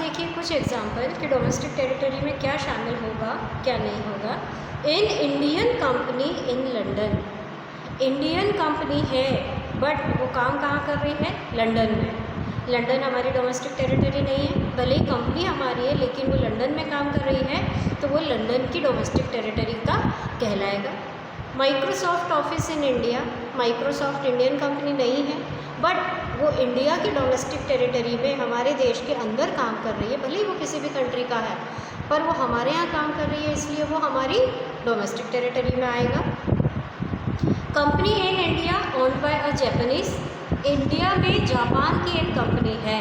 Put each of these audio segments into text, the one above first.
देखिए कुछ एग्जांपल कि डोमेस्टिक टेरिटरी में क्या शामिल होगा, क्या नहीं होगा। In Indian company in London, Indian company है बट वो काम कहाँ कर रही है? लंदन में। लंदन हमारी डोमेस्टिक टेरिटरी नहीं है, भले ही कंपनी हमारी है लेकिन वो लंदन में काम कर रही है, तो वो लंदन की डोमेस्टिक टेरिटरी का कहलाएगा। Microsoft office in India, Microsoft Indian company नहीं है बट वो इंडिया की डोमेस्टिक टेरिटरी में हमारे देश के अंदर काम कर रही है, भले ही वो किसी भी कंट्री का है पर वो हमारे यहाँ काम कर रही है, इसलिए वो हमारी डोमेस्टिक टेरिटरी में आएगा। Company in India owned by a Japanese, India में जापान की एक कंपनी है,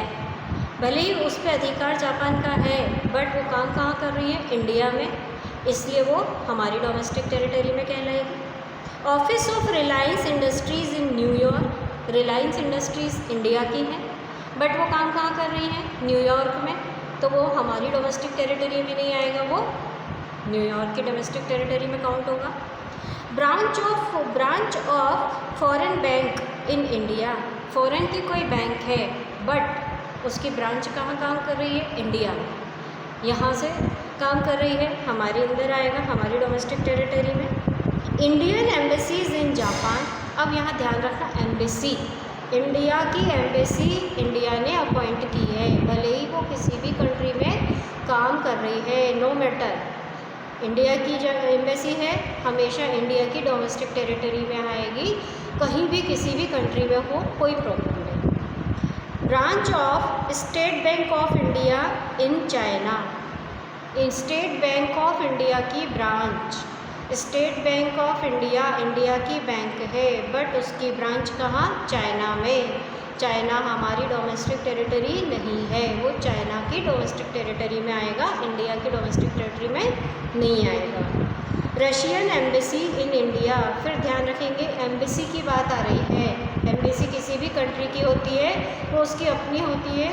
भले ही उस पर अधिकार जापान का है बट वो काम कहाँ कर रही है? इंडिया में, इसलिए वो हमारी डोमेस्टिक टेरिटरी में कहलाएगी। Office of Reliance Industries in New York, Reliance Industries India की है बट वो काम कहाँ कर रही है? न्यूयॉर्क में, तो वो हमारी डोमेस्टिक टेरिटरी में नहीं आएगा, वो न्यूयॉर्क की डोमेस्टिक टेरिटरी में काउंट होगा। Branch of foreign bank in India, foreign की कोई बैंक है बट उसकी ब्रांच कहाँ काम कर रही है? इंडिया में, यहाँ से काम कर रही है, हमारे अंदर आएगा, हमारी डोमेस्टिक टेरिटरी में। इंडियन एम्बेसीज इन जापान, अब यहाँ ध्यान रखना, एम्बेसी, इंडिया की एम्बेसी इंडिया ने अपॉइंट की है, भले ही वो किसी भी कंट्री में काम कर रही है, नो मैटर, इंडिया की जो एम्बेसी है हमेशा इंडिया की डोमेस्टिक टेरिटरी में आएगी, कहीं भी किसी भी कंट्री में हो कोई प्रॉब्लम नहीं। Branch of State Bank of India in China, State Bank of India की branch, State Bank of India India की बैंक है बट उसकी ब्रांच कहाँ? चाइना में, चाइना हमारी डोमेस्टिक टेरिटरी नहीं है, वो चाइना की डोमेस्टिक टेरिटरी में आएगा, इंडिया की डोमेस्टिक टेरिटरी में नहीं आएगा। रशियन एम्बेसी इन इंडिया, फिर ध्यान रखेंगे एम्बेसी की बात आ रही है, एम्बेसी किसी भी कंट्री की होती है, वो उसकी अपनी होती है,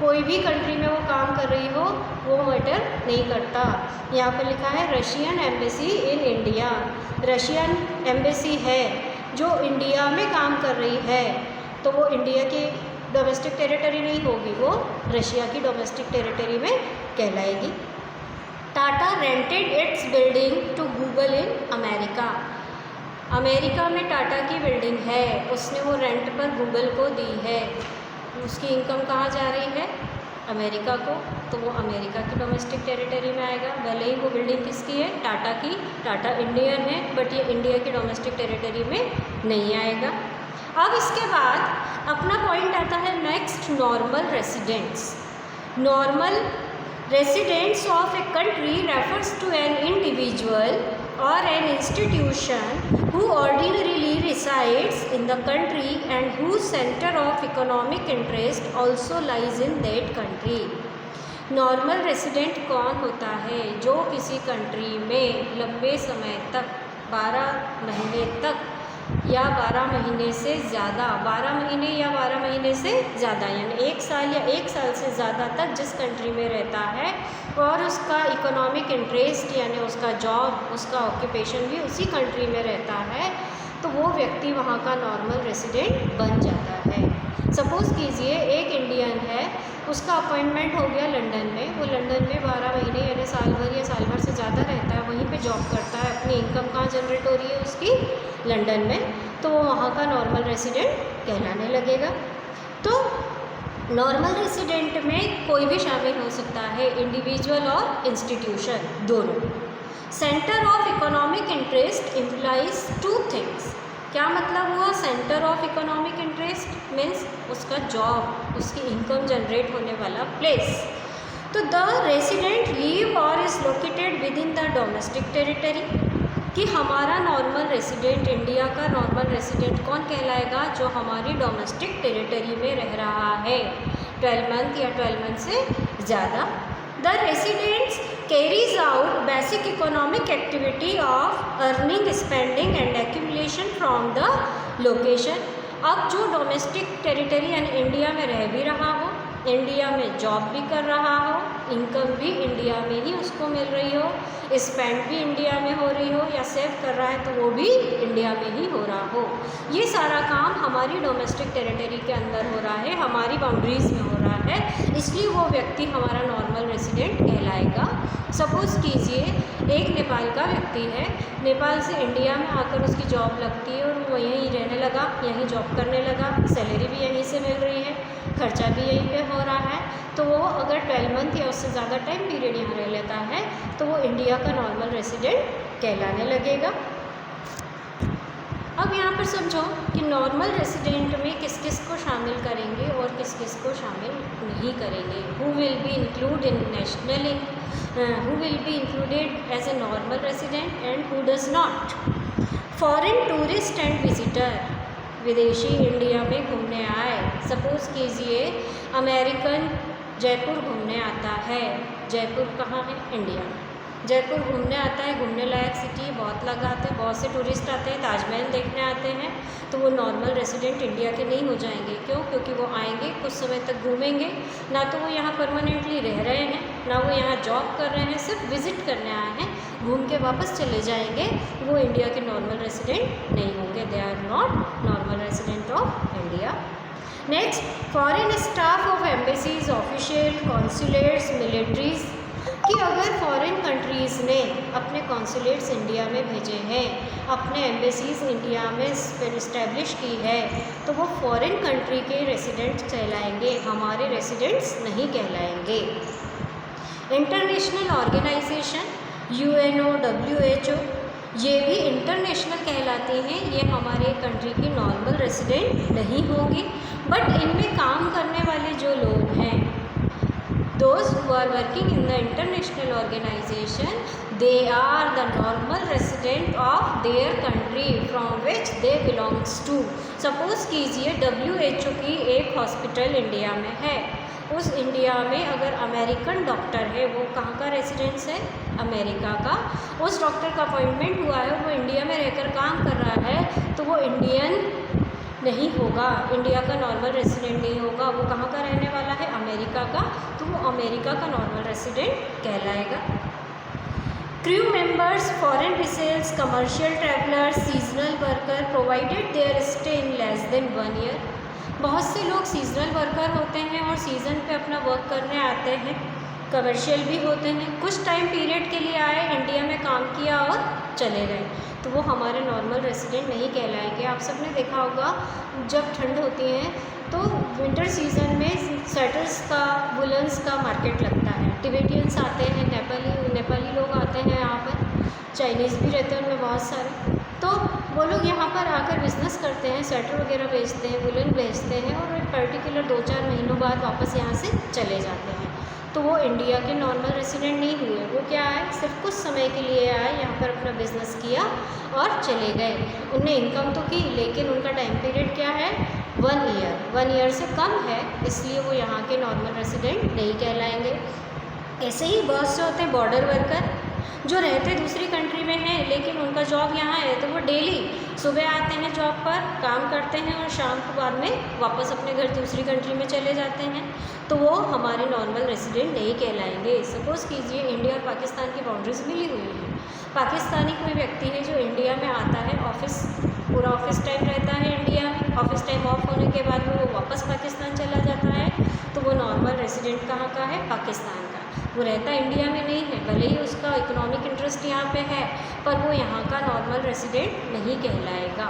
कोई भी कंट्री में वो काम कर रही हो वो मैटर नहीं करता। यहाँ पे लिखा है Russian embassy in India, Russian embassy है जो इंडिया में काम कर रही है, तो वो इंडिया की डोमेस्टिक टेरिटरी नहीं होगी, वो रशिया की डोमेस्टिक टेरिटरी में कहलाएगी। Tata rented its building to Google in America, America में टाटा की बिल्डिंग है, उसने वो रेंट पर गूगल को दी है, उसकी इनकम कहाँ जा रही है? अमेरिका को, तो वो अमेरिका की डोमेस्टिक टेरिटरी में आएगा, भले ही वो बिल्डिंग किसकी है? टाटा की, टाटा इंडियन है बट ये इंडिया की डोमेस्टिक टेरिटरी में नहीं आएगा। अब इसके बाद अपना पॉइंट आता है next, normal residents. Normal residents of a country refers to an individual or an institution who ordinarily resides in the country and whose center of economic interest also lies in that country. Normal resident कौन होता है? जो किसी country में लंबे समय तक 12 महीने तक या 12 महीने से ज़्यादा, 12 महीने या 12 महीने से ज़्यादा यानी 1 साल या 1 साल से ज़्यादा तक जिस कंट्री में रहता है और उसका इकोनॉमिक इंटरेस्ट यानी उसका जॉब, उसका ऑक्यूपेशन भी उसी कंट्री में रहता है, तो वो व्यक्ति वहाँ का नॉर्मल रेसिडेंट बन जाता है। सपोज़ कीजिए एक इंडियन है, उसका अपॉइंटमेंट हो गया लंदन में, वो लंदन में 12 महीने यानी साल भर या साल भर से ज़्यादा रहता है, वहीं पे जॉब करता है, अपनी इनकम कहाँ जनरेट हो रही है उसकी? लंदन में, तो वो वहाँ का नॉर्मल रेसिडेंट कहलाने लगेगा। तो नॉर्मल रेसिडेंट में कोई भी शामिल हो सकता है, इंडिविजुअल और इंस्टीट्यूशन दोनों। Centre of economic interest implies 2 things, क्या मतलब हुआ? Centre of economic interest means उसका जॉब, उसकी इनकम जनरेट होने वाला प्लेस। तो द रेसिडेंट लिव और is located with in the domestic territory, कि हमारा नॉर्मल रेसिडेंट, इंडिया का नॉर्मल रेसिडेंट कौन कहलाएगा? जो हमारी डोमेस्टिक टेरिटरी में रह रहा है 12 मंथ या 12 मंथ से ज़्यादा। The residents carries out basic economic activity of earning, spending and accumulation from the location. अब जो डोमेस्टिक टेरिटरी यानी इंडिया में रह भी रहा हो, इंडिया में जॉब भी कर रहा हो, इनकम भी इंडिया में ही उसको मिल रही हो, स्पेंड भी इंडिया में हो रही हो या सेव कर रहा है तो वो भी इंडिया में ही हो रहा हो, ये सारा काम हमारी डोमेस्टिक टेरिटरी के अंदर हो रहा है, हमारी बाउंड्रीज़ में हो रहा है। रहा है, इसलिए वो व्यक्ति हमारा नॉर्मल रेसिडेंट कहलाएगा। सपोज़ कीजिए एक नेपाल का व्यक्ति है, नेपाल से इंडिया में आकर उसकी जॉब लगती है और वो यहीं रहने लगा, यहीं जॉब करने लगा, सैलरी भी यहीं से मिल रही है, खर्चा भी यहीं पे हो रहा है, तो वो अगर 12 मंथ या उससे ज़्यादा टाइम पीरियड यहाँ रह लेता है तो वो इंडिया का नॉर्मल रेसिडेंट कहलाने लगेगा। अब यहाँ पर समझो कि नॉर्मल रेसिडेंट में किस किस को शामिल करेंगे और किस किस को शामिल नहीं करेंगे। Who will be include in national, who will be included as a normal resident and who does not. Foreign tourist and visitor, विदेशी इंडिया में घूमने आए, सपोज़ कीजिए अमेरिकन जयपुर घूमने आता है। जयपुर कहाँ है? इंडिया में। जयपुर घूमने आता है, घूमने लायक सिटी, बहुत लोग आते हैं, बहुत से टूरिस्ट आते हैं, ताजमहल देखने आते हैं, तो वो नॉर्मल रेसिडेंट इंडिया के नहीं हो जाएंगे। क्यों? क्योंकि वो आएंगे, कुछ समय तक घूमेंगे, ना तो वो यहाँ परमानेंटली रह रहे हैं, ना वो यहाँ जॉब कर रहे हैं, सिर्फ विजिट करने आए हैं, घूम के वापस चले जाएंगे, वो इंडिया के नॉर्मल रेसिडेंट नहीं होंगे। They are not normal resident of India. Next, foreign staff of embassies, official, consulates, militaries, कि अगर फॉरेन कंट्रीज़ ने अपने कॉन्सुलेट्स इंडिया में भेजे हैं, अपने एम्बेसीज इंडिया में इस्टेब्लिश की है, तो वो फॉरेन कंट्री के रेसिडेंट्स कहलाएंगे, हमारे रेसिडेंट्स नहीं कहलाएंगे। इंटरनेशनल ऑर्गेनाइजेशन, यूएनओ, WHO, ये भी इंटरनेशनल कहलाती हैं, ये हमारे कंट्री की नॉर्मल रेसिडेंट नहीं होंगी, बट इनमें काम करने वाले जो लोग हैं, those who are working in the international organization, they are the normal resident of their country from which they belongs to। Suppose कीजिए WHO की एक हॉस्पिटल इंडिया में है, उस इंडिया में अगर अमेरिकन डॉक्टर है, वो कहाँ का रेसिडेंस है? अमेरिका का। उस डॉक्टर का अपॉइंटमेंट हुआ है, वो इंडिया में रहकर काम कर रहा है, तो वो इंडियन नहीं होगा, इंडिया का नॉर्मल रेसिडेंट नहीं होगा। वो कहाँ का रहने वाला है? अमेरिका का, तो वो अमेरिका का नॉर्मल रेसिडेंट कहलाएगा। Crew members, foreign vessels, commercial travellers, seasonal worker, provided their stay in less than 1 year. बहुत से लोग सीजनल वर्कर होते हैं और सीज़न पे अपना वर्क करने आते हैं, कमर्शियल भी होते हैं, कुछ टाइम पीरियड के लिए आए, इंडिया में काम किया और चले गए, तो वो हमारे नॉर्मल रेसिडेंट नहीं कहलाएंगे। आप सबने देखा होगा जब ठंड होती है तो विंटर सीज़न में स्वेटर्स का, वुलन्स का मार्केट लगता है, टिबेटियंस आते हैं, नेपाली लोग आते हैं यहाँ पर, चाइनीज़ भी रहते हैं उनमें बहुत सारे, तो वो लोग यहाँ पर आकर बिज़नेस करते हैं, स्वेटर वगैरह बेचते हैं, वुलन बेचते हैं और एक पर्टिकुलर 2-4 महीनों बाद वापस यहाँ से चले जाते हैं, तो वो इंडिया के नॉर्मल रेसिडेंट नहीं हुए। वो क्या है? सिर्फ कुछ समय के लिए आए, यहाँ पर अपना बिजनेस किया और चले गए। उनने इनकम तो की, लेकिन उनका टाइम पीरियड क्या है? 1 ईयर। 1 ईयर से कम है, इसलिए वो यहाँ के नॉर्मल रेसिडेंट नहीं कहलाएंगे। ऐसे ही बहुत से होते हैं बॉर्डर वर्कर, जो रहते दूसरी कंट्री में हैं लेकिन उनका जॉब यहाँ है, तो वो डेली सुबह आते हैं जॉब पर, काम करते हैं और शाम को बाद में वापस अपने घर दूसरी कंट्री में चले जाते हैं, तो वो हमारे नॉर्मल रेसिडेंट नहीं कहलाएंगे। सपोज़ कीजिए इंडिया और पाकिस्तान की बाउंड्रीज मिली हुई हैं, पाकिस्तानी कोई व्यक्ति है जो इंडिया में आता है, पूरा ऑफिस टाइम रहता है इंडिया में, ऑफिस टाइम ऑफ होने के बाद वो वापस पाकिस्तान चला जाता है, तो वो नॉर्मल रेसिडेंट कहाँ का है? पाकिस्तान का। वो रहता इंडिया में नहीं है, भले ही उसका इकोनॉमिक इंटरेस्ट यहाँ पे है, पर वो यहाँ का नॉर्मल रेसिडेंट नहीं कहलाएगा।